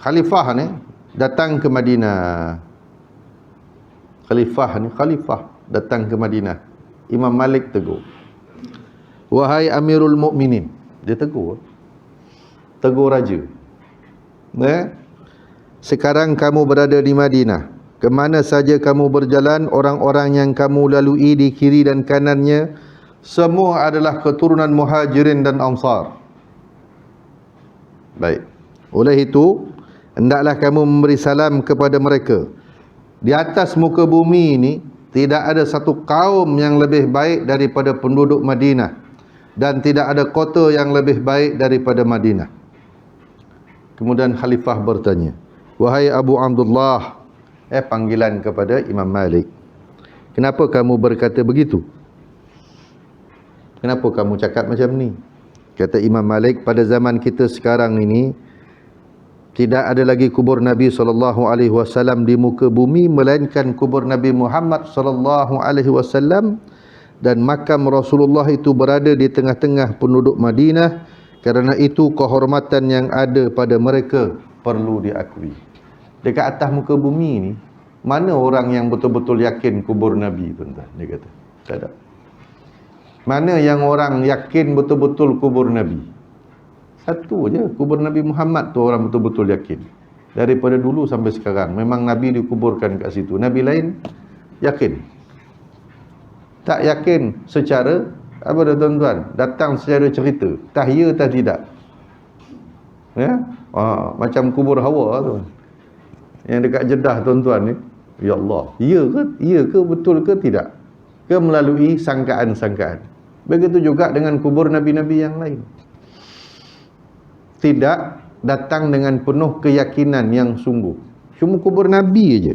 khalifah ni datang ke Madinah. Khalifah datang ke Madinah. Imam Malik tegur, wahai Amirul Mukminin. Dia tegur raja. Sekarang kamu berada di Madinah. Kemana saja kamu berjalan, orang-orang yang kamu lalui di kiri dan kanannya semua adalah keturunan Muhajirin dan Ansar. Baik. Oleh itu, hendaklah kamu memberi salam kepada mereka. Di atas muka bumi ini tidak ada satu kaum yang lebih baik daripada penduduk Madinah, dan tidak ada kota yang lebih baik daripada Madinah. Kemudian khalifah bertanya, wahai Abu Abdullah, panggilan kepada Imam Malik, kenapa kamu berkata begitu? Kenapa kamu cakap macam ni? Kata Imam Malik, pada zaman kita sekarang ini tidak ada lagi kubur Nabi SAW di muka bumi, melainkan kubur Nabi Muhammad SAW, dan makam Rasulullah itu berada di tengah-tengah penduduk Madinah. Kerana itu kehormatan yang ada pada mereka perlu diakui. Dekat atas muka bumi ni, mana orang yang betul-betul yakin kubur Nabi, tuan-tuan? Dia kata, tak ada. Mana yang orang yakin betul-betul kubur Nabi? Satu je, kubur Nabi Muhammad tu orang betul-betul yakin. Daripada dulu sampai sekarang, memang Nabi dikuburkan kat situ. Nabi lain yakin. Tak yakin secara, apa dah tuan-tuan? Datang secara cerita. Tah ya, tah tidak. Macam kubur Hawa tu, yang dekat Jeddah tuan-tuan ni. Ya Allah, ya ke betul ke tidak? Ke melalui sangkaan-sangkaan. Begitu juga dengan kubur Nabi-Nabi yang lain. Tidak datang dengan penuh keyakinan yang sungguh. Cuma kubur Nabi aja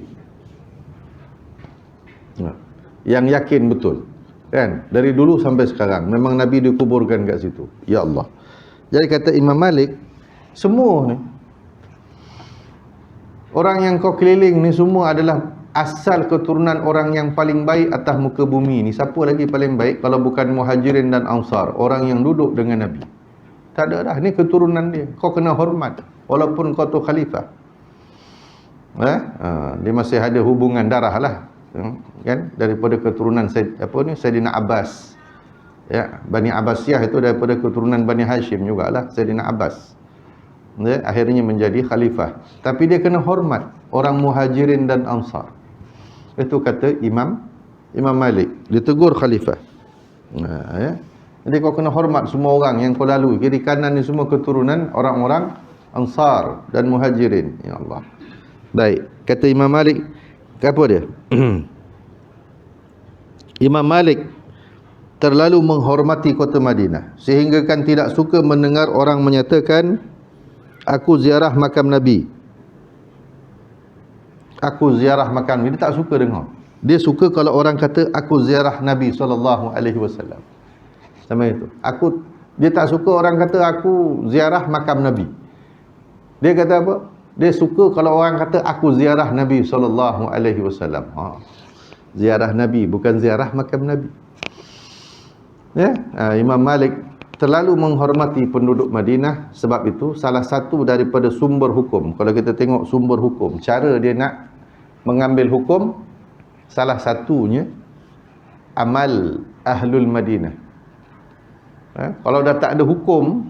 yang yakin betul. Kan? Dari dulu sampai sekarang memang Nabi dikuburkan kat situ. Ya Allah. Jadi kata Imam Malik, semua ni orang yang kau keliling ni semua adalah asal keturunan orang yang paling baik atas muka bumi ni. Siapa lagi paling baik kalau bukan Muhajirin dan Ansar, orang yang duduk dengan Nabi? Tak ada dah, ni keturunan dia. Kau kena hormat walaupun kau tu khalifah. Dia masih ada hubungan darah lah, kan, daripada keturunan Sayyidina Abbas. Ya, Bani Abbasiyah itu daripada keturunan Bani Hashim jugalah Sayyidina Abbas. Ya, akhirnya menjadi khalifah. Tapi dia kena hormat orang Muhajirin dan Ansar. Itu kata Imam Malik. Dia tegur khalifah. Ya. Jadi kau kena hormat semua orang yang kau lalui. Kiri kanan ni semua keturunan orang-orang Ansar dan Muhajirin. Ya Allah. Baik, kata Imam Malik, apa dia? Imam Malik terlalu menghormati kota Madinah sehingga kan tidak suka mendengar orang menyatakan aku ziarah makam Nabi. Aku ziarah makam Nabi. Dia tak suka dengar. Dia suka kalau orang kata aku ziarah Nabi SAW. Sama itu. Dia tak suka orang kata aku ziarah makam Nabi. Dia kata apa? Dia suka kalau orang kata aku ziarah Nabi SAW. Ziarah Nabi, bukan ziarah makam Nabi. Ya, Imam Malik terlalu menghormati penduduk Madinah. Sebab itu salah satu daripada sumber hukum, kalau kita tengok sumber hukum, cara dia nak mengambil hukum, salah satunya amal ahlul Madinah. Kalau dah tak ada hukum,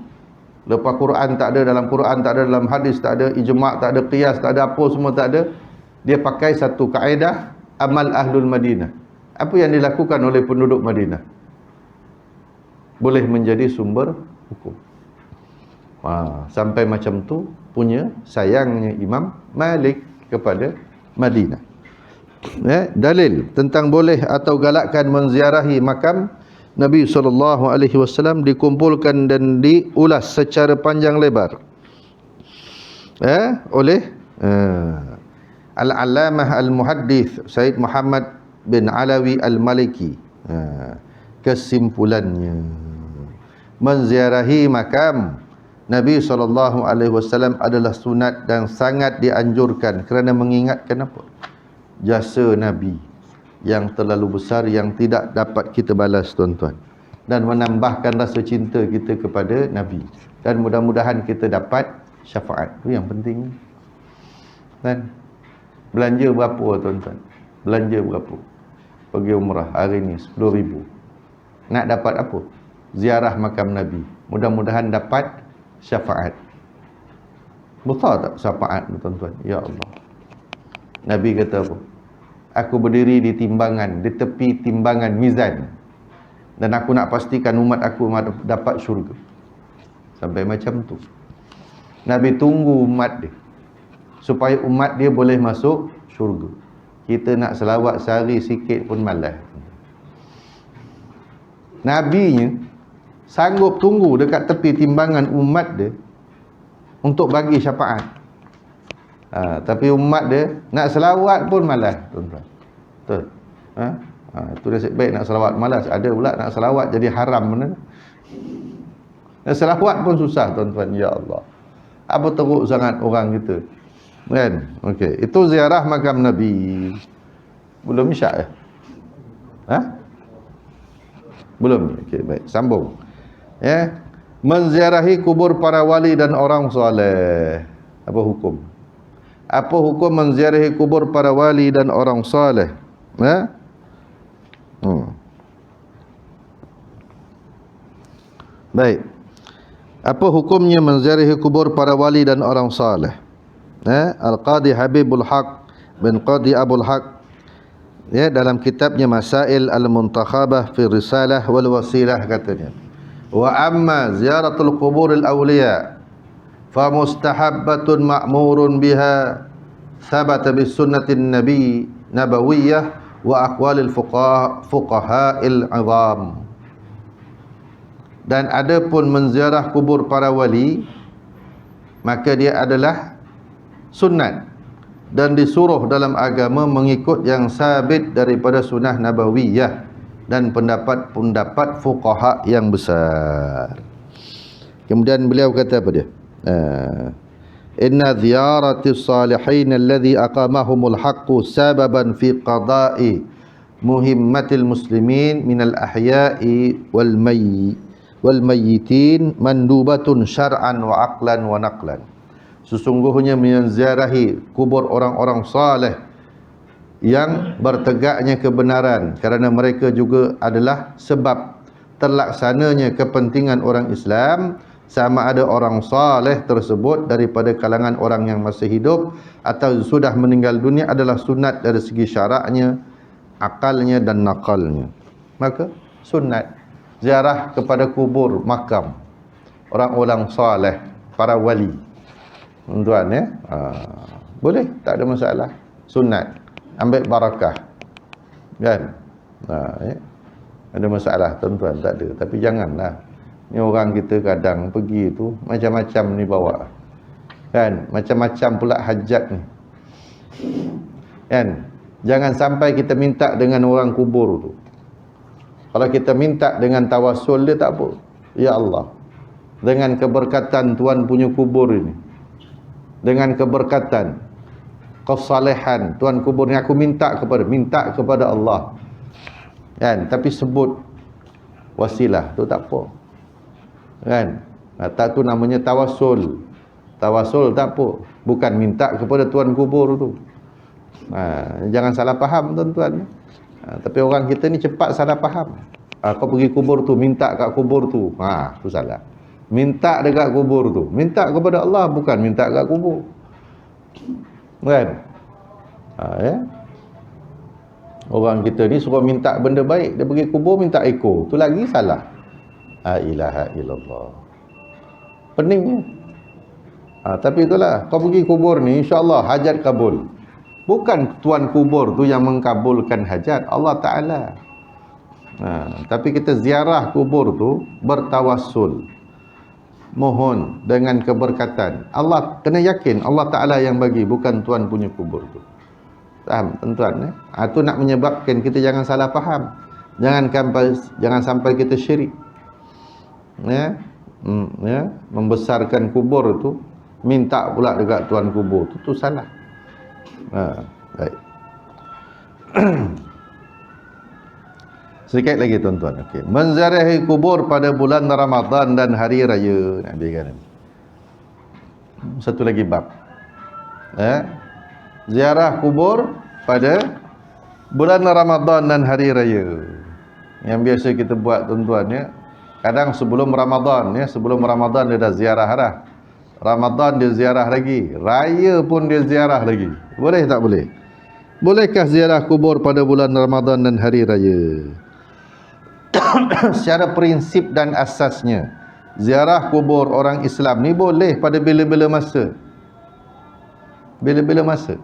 lepas Quran tak ada, dalam Quran tak ada, dalam hadis tak ada, ijma' tak ada, qiyas tak ada, apa semua tak ada, dia pakai satu kaedah amal ahlul Madinah. Apa yang dilakukan oleh penduduk Madinah boleh menjadi sumber hukum. Sampai macam tu punya sayangnya Imam Malik kepada Madinah. Dalil tentang boleh atau galakkan menziarahi makam Nabi SAW dikumpulkan dan diulas secara panjang lebar oleh Al-Allamah Al-Muhaddith Said Muhammad bin Alawi Al-Maliki. Kesimpulannya, menziarahi makam Nabi SAW adalah sunat dan sangat dianjurkan kerana mengingatkan apa? Jasa Nabi yang terlalu besar yang tidak dapat kita balas, tuan-tuan, dan menambahkan rasa cinta kita kepada Nabi, dan mudah-mudahan kita dapat syafaat. Itu yang penting. Dan belanja berapa, tuan-tuan? Belanja berapa? Pergi umrah hari ni 10,000. Nak dapat apa? Ziarah makam Nabi. Mudah-mudahan dapat syafaat. Besar tak syafaat, tuan-tuan? Ya Allah. Nabi kata apa? Aku berdiri di timbangan, di tepi timbangan mizan, dan aku nak pastikan umat aku dapat syurga. Sampai macam tu. Nabi tunggu umat dia supaya umat dia boleh masuk syurga. Kita nak selawat sehari sikit pun malas. Nabinya sanggup tunggu dekat tepi timbangan umat dia untuk bagi syafaat. Tapi umat dia nak selawat pun malas, tuan-tuan. Betul? Itu nasib baik nak selawat malas. Ada pula nak selawat jadi haram mana. Nak selawat pun susah, tuan-tuan. Ya Allah. Apa teruk sangat orang kita. Kan? Okey, itu ziarah makam Nabi. Belum isyak Belum. Okey, baik. Sambung. Ya. Menziarahi kubur para wali dan orang soleh. Apa hukum? Apa hukum menziarahi kubur para wali dan orang soleh? Baik. Apa hukumnya menziarahi kubur para wali dan orang soleh? Al-Qadi Habibul Haq bin Qadi Abul Haq, dalam kitabnya Masail Al-Muntakhabah fi Risalah wal Wasilah, katanya, wa amma ziyaratul quburil awliya fa mustahabbatun ma'murun biha thabata bis sunnatin nabi nabawiyyah wa aqwalil fuqaha'il 'azam. Dan adapun menziarah kubur para wali, maka dia adalah sunat dan disuruh dalam agama mengikut yang sabit daripada sunnah nabawiyah dan pendapat-pendapat fuqaha yang besar. Kemudian beliau kata apa dia? Inna ziyaratis salihin alladhi aqamahumul haqqu sababan fi qada'i muhimmatil muslimin minal ahya'i wal mayyitin mandubatun syar'an wa aqlan wa naqlan sesungguhnya menziarahi kubur orang-orang saleh yang bertegaknya kebenaran, kerana mereka juga adalah sebab terlaksananya kepentingan orang Islam, sama ada orang saleh tersebut daripada kalangan orang yang masih hidup atau sudah meninggal dunia adalah sunat dari segi syaraknya, akalnya dan nakalnya. Maka sunat ziarah kepada kubur makam orang-orang saleh, para wali. Tuan ya, boleh, tak ada masalah. Sunat, ambil barakah, kan? Ya. Ada masalah tuan-tuan, tak ada. Tapi janganlah, ni orang kita kadang pergi tu macam-macam ni bawa, kan? Macam-macam pula hajat ni, kan? Jangan sampai kita minta dengan orang kubur tu. Kalau kita minta dengan tawassul dia tak apa. Ya Allah, dengan keberkatan Tuan punya kubur ini, dengan keberkatan kesalehan Tuan kubur ni, aku minta kepada Allah, kan? Tapi sebut wasilah tu tak apa, kan? Tak, tu namanya tawassul. Tawassul tak apa, bukan minta kepada Tuan kubur tu. Jangan salah faham tuan-tuan. Tapi orang kita ni cepat salah faham. Kau pergi kubur tu, minta kat kubur tu, tu salah. Minta dekat kubur tu, minta kepada Allah, bukan minta kat kubur, kan? Ya? Orang kita ni suruh minta benda baik, dia pergi kubur minta ekor, tu lagi salah. La ilaha illallah. Peningnya. Tapi itulah, kau pergi kubur ni, insya-Allah hajat kabul. Bukan Tuan kubur tu yang mengkabulkan hajat, Allah Ta'ala. Tapi kita ziarah kubur tu bertawassul, mohon dengan keberkatan. Allah kena yakin Allah Ta'ala yang bagi, bukan Tuan punya kubur tu. Faham tuan-tuan? Itu nak menyebabkan kita jangan salah faham. Jangan sampai kita syirik. Membesarkan kubur tu, minta pula dekat Tuan kubur tu salah. Baik. Sedikit lagi tuan-tuan. Okey. Menziarahi kubur pada bulan Ramadan dan hari raya. Nabi kan. Satu lagi bab. Ziarah kubur pada bulan Ramadan dan hari raya. Yang biasa kita buat tuan-tuan ya. Kadang sebelum Ramadan ya, sebelum Ramadan dia dah ziarah dah. Ramadan dia ziarah lagi, raya pun dia ziarah lagi. Boleh tak boleh? Bolehkah ziarah kubur pada bulan Ramadan dan hari raya? Secara prinsip dan asasnya, ziarah kubur orang Islam ni boleh pada bila-bila masa. Bila-bila masa.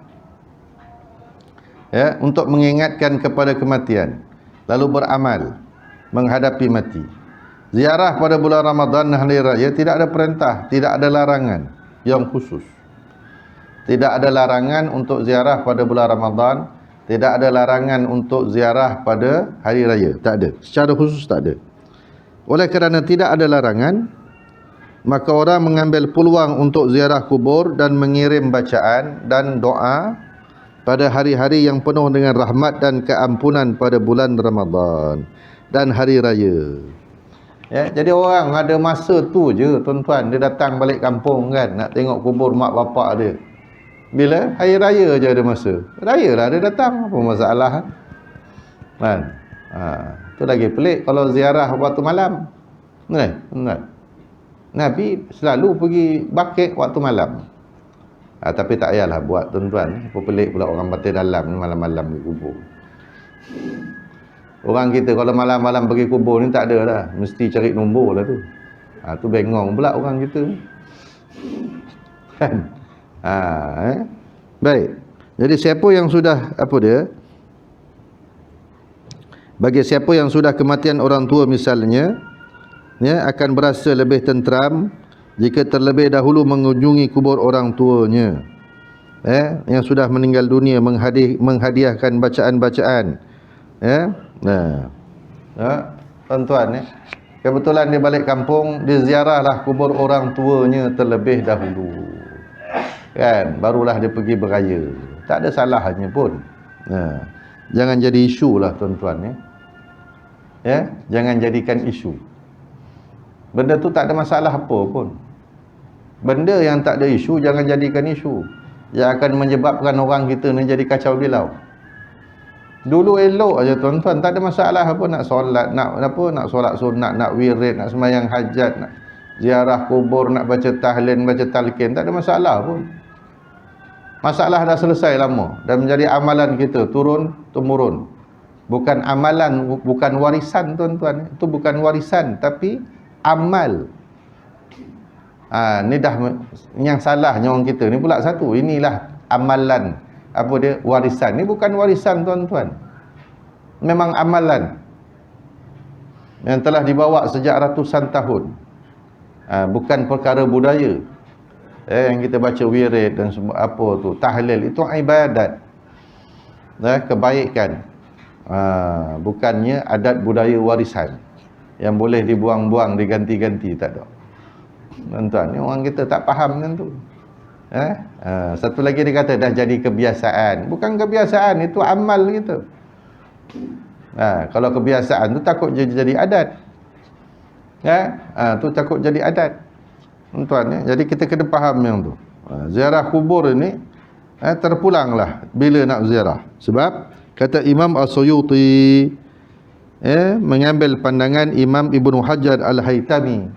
Ya, untuk mengingatkan kepada kematian, lalu beramal menghadapi mati. Ziarah pada bulan Ramadan dan hari raya tidak ada perintah, tidak ada larangan yang khusus. Tidak ada larangan untuk ziarah pada bulan Ramadan, tidak ada larangan untuk ziarah pada hari raya, tak ada. Secara khusus tak ada. Oleh kerana tidak ada larangan, maka orang mengambil peluang untuk ziarah kubur dan mengirim bacaan dan doa pada hari-hari yang penuh dengan rahmat dan keampunan pada bulan Ramadan dan hari raya. Ya, jadi orang ada masa tu je tuan-tuan, dia datang balik kampung kan, nak tengok kubur mak bapak dia. Bila hari raya je ada masa, raya lah dia datang, apa masalah kan? Tu lagi pelik kalau ziarah waktu malam. Nabi selalu pergi bakit waktu malam. Tapi tak payahlah buat tuan-tuan. Apa pelik pula orang batin dalam ni malam-malam di kubur. Orang kita kalau malam-malam pergi kubur ni tak ada lah, mesti cari nombor lah tu. Tu bengong pula orang kita kan. Baik. Jadi siapa yang sudah bagi siapa yang sudah kematian orang tua misalnya, ya, akan berasa lebih tenteram jika terlebih dahulu mengunjungi kubur orang tuanya, yang sudah meninggal dunia, menghadiahkan bacaan-bacaan, ya. Tuan-tuan, kebetulan dia balik kampung, dia ziarahlah kubur orang tuanya terlebih dahulu, kan, barulah dia pergi beraya. Tak ada salahnya pun. Jangan jadi isu lah tuan-tuan, ya. Jangan jadikan isu. Benda tu tak ada masalah apa pun. Benda yang tak ada isu jangan jadikan isu, yang akan menyebabkan orang kita ni jadi kacau bilau. Dulu elok aja tuan-tuan, tak ada masalah apa nak solat, nak solat sunat, nak wirid, nak sembahyang hajat, nak ziarah kubur, nak baca tahlil, baca talqin, tak ada masalah pun. Masalah dah selesai lama dan menjadi amalan kita turun temurun. Bukan amalan, bukan warisan tuan-tuan. Itu bukan warisan tapi amal. Ni dah yang salahnya orang kita ni pula satu. Inilah amalan. Apa dia? Warisan. Ni bukan warisan tuan-tuan. Memang amalan yang telah dibawa sejak ratusan tahun. Bukan perkara budaya. Yang kita baca wirid dan semua apa tu, tahlil, itu ibadat. Kebaikan. Bukannya adat budaya warisan yang boleh dibuang-buang, diganti-ganti, tak ada. Tuan-tuan, ni orang kita tak faham kan tu. Satu lagi dia kata dah jadi kebiasaan. Bukan kebiasaan, itu amal kita. Kalau kebiasaan tu takut jadi adat. Tu takut jadi adat. Tuan-tuan, jadi kita kena faham yang tu. Ziarah kubur ini terpulanglah bila nak ziarah. Sebab kata Imam As-Suyuti, mengambil pandangan Imam Ibnu Hajar Al-Haytami,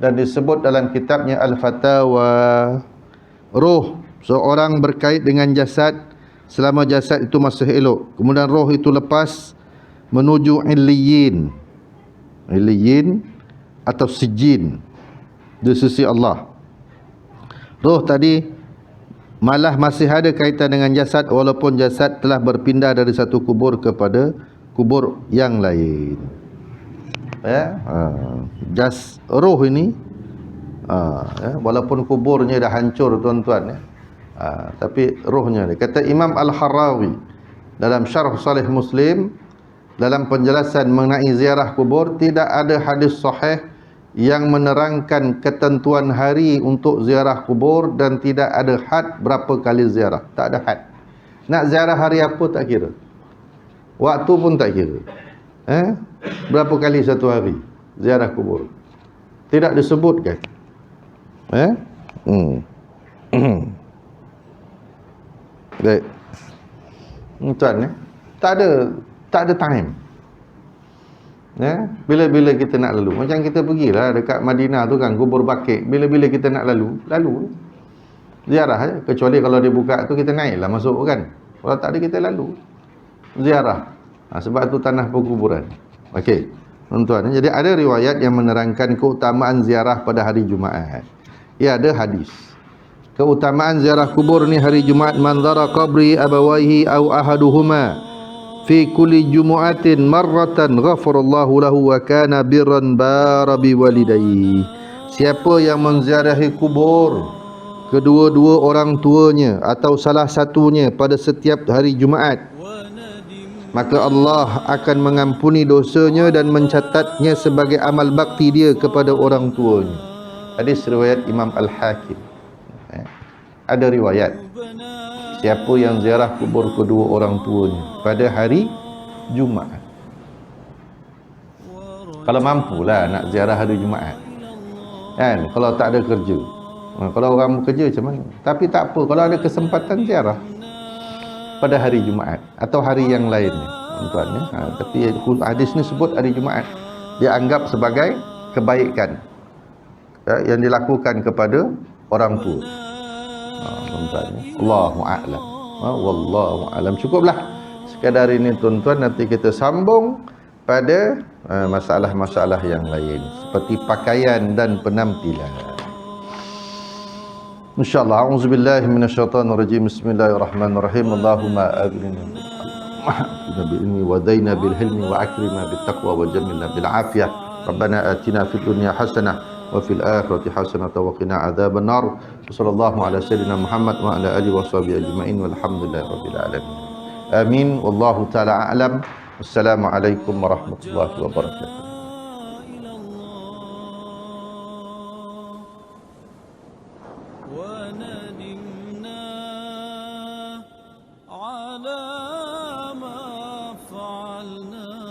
dan disebut dalam kitabnya Al-Fatawa, roh seorang berkait dengan jasad selama jasad itu masih elok, kemudian roh itu lepas menuju Illiyin atau Sijin di sisi Allah. Roh tadi malah masih ada kaitan dengan jasad walaupun jasad telah berpindah dari satu kubur kepada kubur yang lain. Roh ini walaupun kuburnya dah hancur tuan-tuan, tapi rohnya dia. Kata Imam Al-Harawi dalam Syarh Sahih Muslim, dalam penjelasan mengenai ziarah kubur, tidak ada hadis sahih yang menerangkan ketentuan hari untuk ziarah kubur, dan tidak ada had berapa kali ziarah. Tak ada had. Nak ziarah hari apa tak kira, waktu pun tak kira. Berapa kali satu hari ziarah kubur, tidak disebutkan. Baik. Tuan, tak ada time. Bila-bila kita nak lalu, macam kita pergilah dekat Madinah tu kan, kubur Baqi', bila-bila kita nak lalu ziarah je. Kecuali kalau dia buka tu kita naiklah masuk kan. Kalau tak ada kita lalu ziarah. Sebab tu tanah perkuburan. Okey, tuan-tuan, jadi ada riwayat yang menerangkan keutamaan ziarah pada hari Jumaat. Ya, ada hadis. Keutamaan ziarah kubur ni hari Jumaat, man zara qabri abawaihi au ahaduhuma fi kulli jumu'atin marratan ghafarallahu lahu wa kana birran bara biwalidayhi. Siapa yang menziarahi kubur kedua-dua orang tuanya atau salah satunya pada setiap hari Jumaat, maka Allah akan mengampuni dosanya dan mencatatnya sebagai amal bakti dia kepada orang tuanya. Hadis riwayat Imam Al-Hakim. Ada riwayat, siapa yang ziarah kubur kedua orang tuanya pada hari Jumaat, kalau mampulah nak ziarah hari Jumaat kan, kalau tak ada kerja. Kalau orang bekerja macam mana? Tapi tak apa, kalau ada kesempatan ziarah pada hari Jumaat atau hari yang lainnya, tuan-tuan. Tapi hadis ni sebut hari Jumaat, dia anggap sebagai kebaikan yang dilakukan kepada orang tua. Tuan-tuan, Allahu a'lam. Wallahu a'lam. Cukuplah sekadar ini tuan-tuan, nanti kita sambung pada masalah-masalah yang lain seperti pakaian dan penampilan. InsyaAllah. A'udzubillahi minasyaitanirrajim. Bismillahirrahmanirrahim. Allahumma aghnina bil-ilmi wa daina bil-hilmi wa akrima bil-taqwa wa jamilna bil-afiyah. Rabbana atina fid dunya hasanah wa fil akhirati hasanah wa qina adzaban nar. Sallallahu ala sayyidina Muhammad wa ala alihi washabihi ajma'in walhamdulillahi rabbil alamin. Amin. Wallahu taala a'lam. Wassalamu alaikum warahmatullahi wabarakatuh.